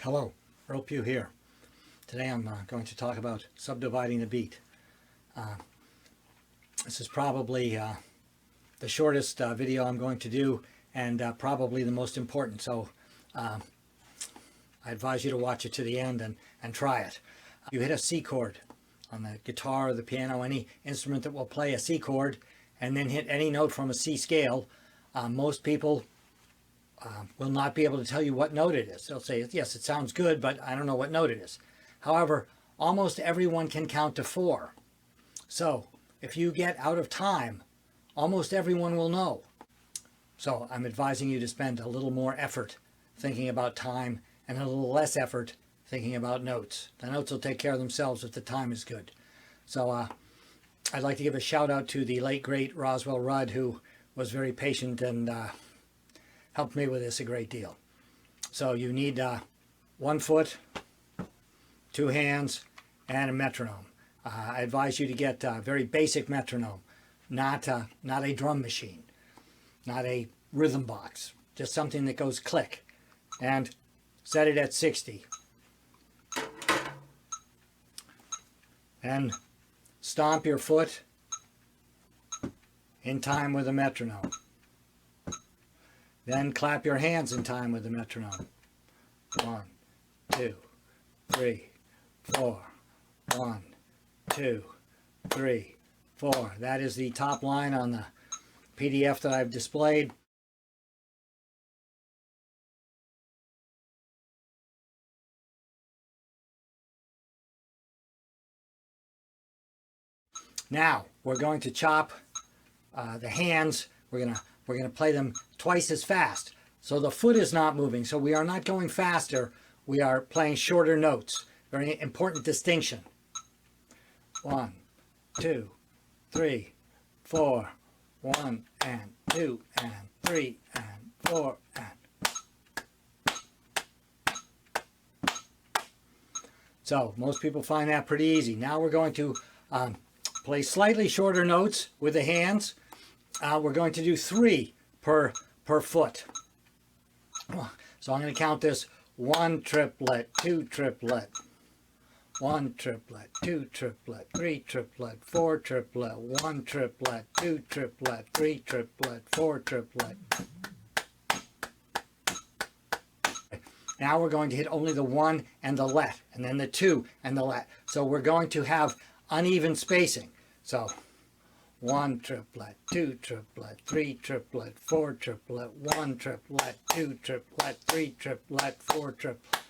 Hello, Earle Pughe here. Today I'm going to talk about subdividing the beat. This is probably the shortest video I'm going to do, and probably the most important, so I advise you to watch it to the end and try it. You hit a C chord on the guitar or the piano, any instrument that will play a C chord, and then hit any note from a C scale. Most people will not be able to tell you what note it is. They'll say, yes, it sounds good, but I don't know what note it is. However, almost everyone can count to 4. So if you get out of time, almost everyone will know. So I'm advising you to spend a little more effort thinking about time and a little less effort thinking about notes. The notes will take care of themselves if the time is good. So I'd like to give a shout out to the late, great Roswell Rudd, who was very patient and helped me with this a great deal. So you need 1 foot, 2 hands, and a metronome. I advise you to get a very basic metronome, not a drum machine, not a rhythm box, just something that goes click, and set it at 60. And stomp your foot in time with the metronome. Then clap your hands in time with the metronome. 1, 2, 3, 4. 1, 2, 3, 4. That is the top line on the PDF that I've displayed. Now we're going to chop the hands. We're gonna play them twice as fast. So the foot is not moving. So we are not going faster. We are playing shorter notes. Very important distinction. 1, 2, 3, 4. 1 and 2 and 3 and 4 and. So most people find that pretty easy. Now we're going to play slightly shorter notes with the hands. We're going to do 3 per foot. So I'm going to count this: 1 triplet, 2 triplet, 1 triplet, 2 triplet, 3 triplet, 4 triplet, 1 triplet, 2 triplet, 3 triplet, 4 triplet. Now we're going to hit only the 1 and the let, and then the 2 and the let. So we're going to have uneven spacing. So 1 triplet, 2 triplet, 3 triplet, 4 triplet, 1 triplet, 2 triplet, 3 triplet, 4 triplet.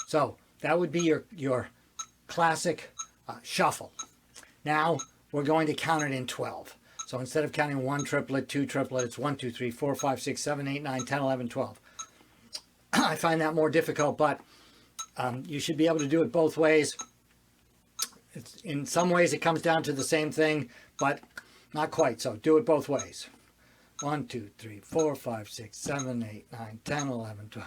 So that would be your classic shuffle. Now we're going to count it in 12. So instead of counting 1 triplet, 2 triplet, it's 1, 2, 3, 4, 5, 6, 7, 8, 9, 10, 11, 12. I find that more difficult, but you should be able to do it both ways. In some ways it comes down to the same thing, but not quite. So do it both ways. 1, 2, 3, 4, 5, 6, 7, 8, 9, 10, 11, 12.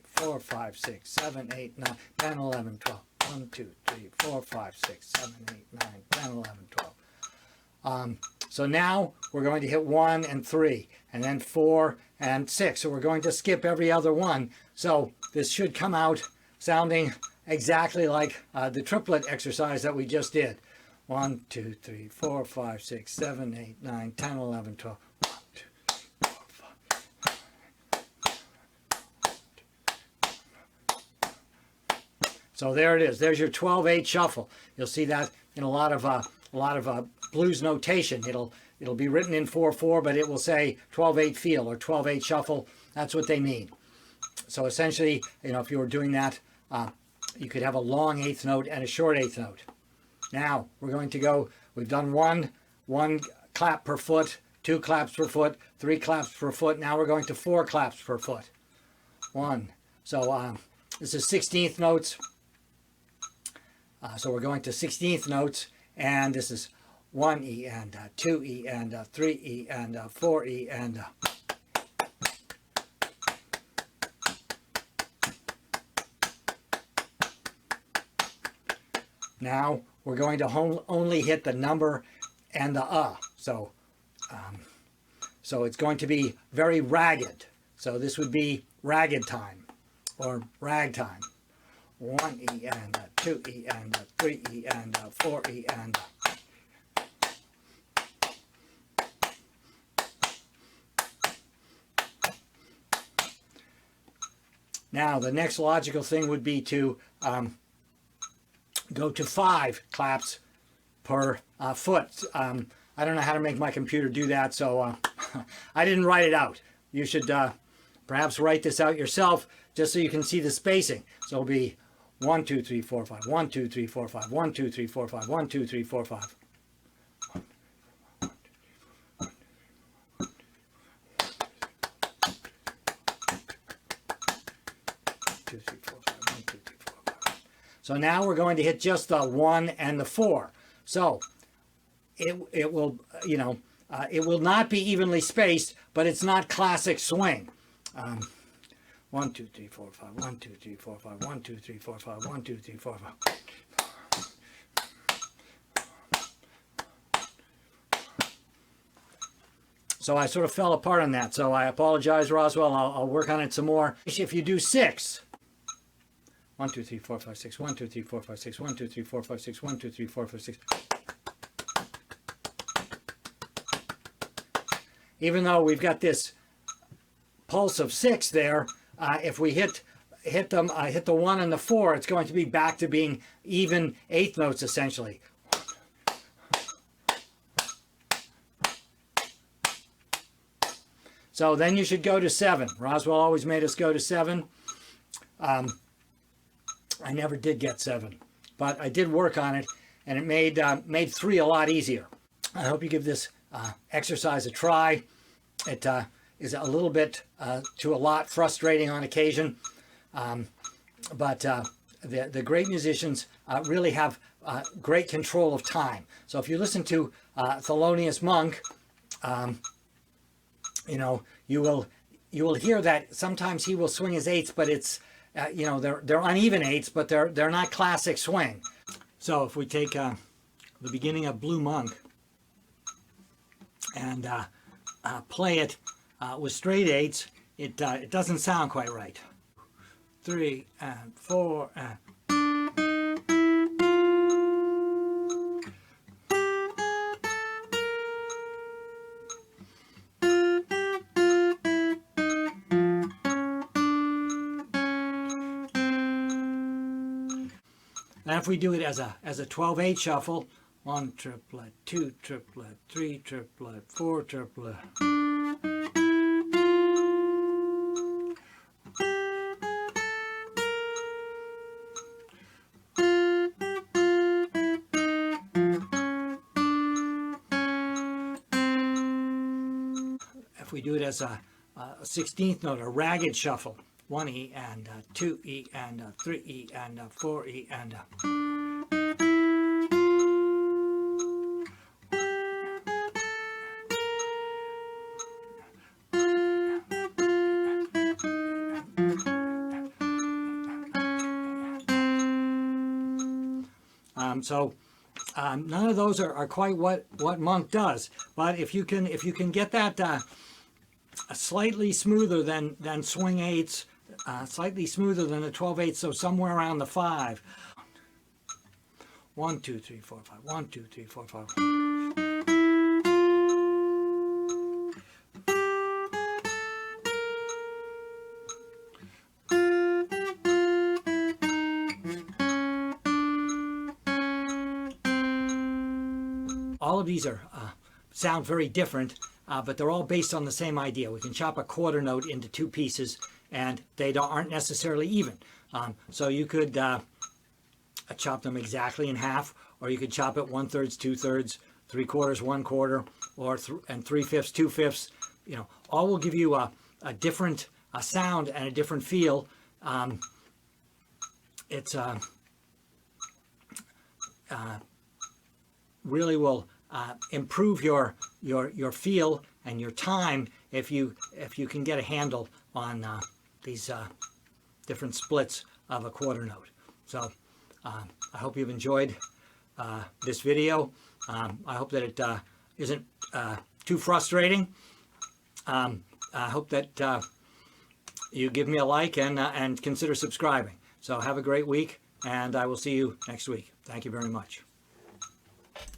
4, 5, 6, 7, 8, 9, 10, 11, 12. 1, 2, 3, 4, 5, 6, 7, 8, 9, 10, 11, 12. So now we're going to hit 1 and 3, and then 4 and 6. So we're going to skip every other one. So this should come out sounding exactly like the triplet exercise that we just did. 1, 2, 3, 4, 5, 6, 7, 8, 9, 10, 11, 12. 1, 2, 3, 4, 5. So there it is. There's your 12/8 shuffle. You'll see that in a lot of blues notation. It'll be written in 4/4, but it will say 12/8 feel or 12/8 shuffle. That's what they mean. So essentially, if you were doing that, you could have a long 8th note and a short 8th note. Now we're going to go. We've done one clap per foot, 2 claps per foot, 3 claps per foot. Now we're going to 4 claps per foot. 1. So this is 16th notes. So we're going to 16th notes, and this is 1E and 2E and 3E and 4E and now we're going to only hit the number and the So it's going to be very ragged. So this would be ragged time or ragtime. 1E and a 2E and a 3E and a 4E and a. Now the next logical thing would be to go to 5 claps per foot. I don't know how to make my computer do that, so I didn't write it out. You should perhaps write this out yourself just so you can see the spacing. So it'll be 1, 2, 3, 4, 5, 1, 2, 3, 4, 5, 1, 2, 3, 4, 5, 1, 2, 3, 4, 5. So now we're going to hit just the 1 and the 4. So it will, you know, it will not be evenly spaced, but it's not classic swing. 1, 2, 3, 4, 5, 1, 2, 3, 4, 5, 1, 2, 3, 4, 5, 1, 2, 3, 4, 5. So I sort of fell apart on that. So I apologize, Roswell. I'll work on it some more. If you do 6, 1, 2, 3, 4, 5, 6, 1, 2, 3, 4, 5, 6, 1, 2, 3, 4, 5, 6, 1, 2, 3, 4, 5, 6. Even though we've got this pulse of 6 there, if we hit the 1 and the 4, it's going to be back to being even eighth notes essentially. So then you should go to 7. Roswell always made us go to 7. I never did get 7, but I did work on it, and it made 3 a lot easier. I hope you give this exercise a try. It is a little bit to a lot frustrating on occasion, but the great musicians really have great control of time. So if you listen to Thelonious Monk, you know, you will hear that sometimes he will swing his 8ths, but it's you know, they're uneven 8ths, but they're not classic swing. So if we take the beginning of Blue Monk and play it with straight 8ths, it doesn't sound quite right. 3 and 4 and. And if we do it as a 12/8 shuffle, 1 triplet, 2 triplet, 3 triplet, 4 triplet. If we do it as a 16th note, a ragged shuffle, 1E and 2E and 3E and 4E and. So none of those are quite what Monk does, but if you can get that slightly smoother than swing 8ths, slightly smoother than the 12/8, so somewhere around the 5. 1, 2, 3, 4, 5. 1, 2, 3, 4, 5. All of these sound very different, but they're all based on the same idea. We can chop a quarter note into 2 pieces, and they aren't necessarily even. So you could chop them exactly in half, or you could chop it 1/3, 2/3, 3/4, 1/4, or 3/5, 2/5. You know, all will give you a different sound and a different feel. It's really will improve your feel and your time if you can get a handle on these different splits of a quarter note. So I hope you've enjoyed this video. I hope that it isn't too frustrating. I hope that you give me a like and consider subscribing. So have a great week, and I will see you next week. Thank you very much.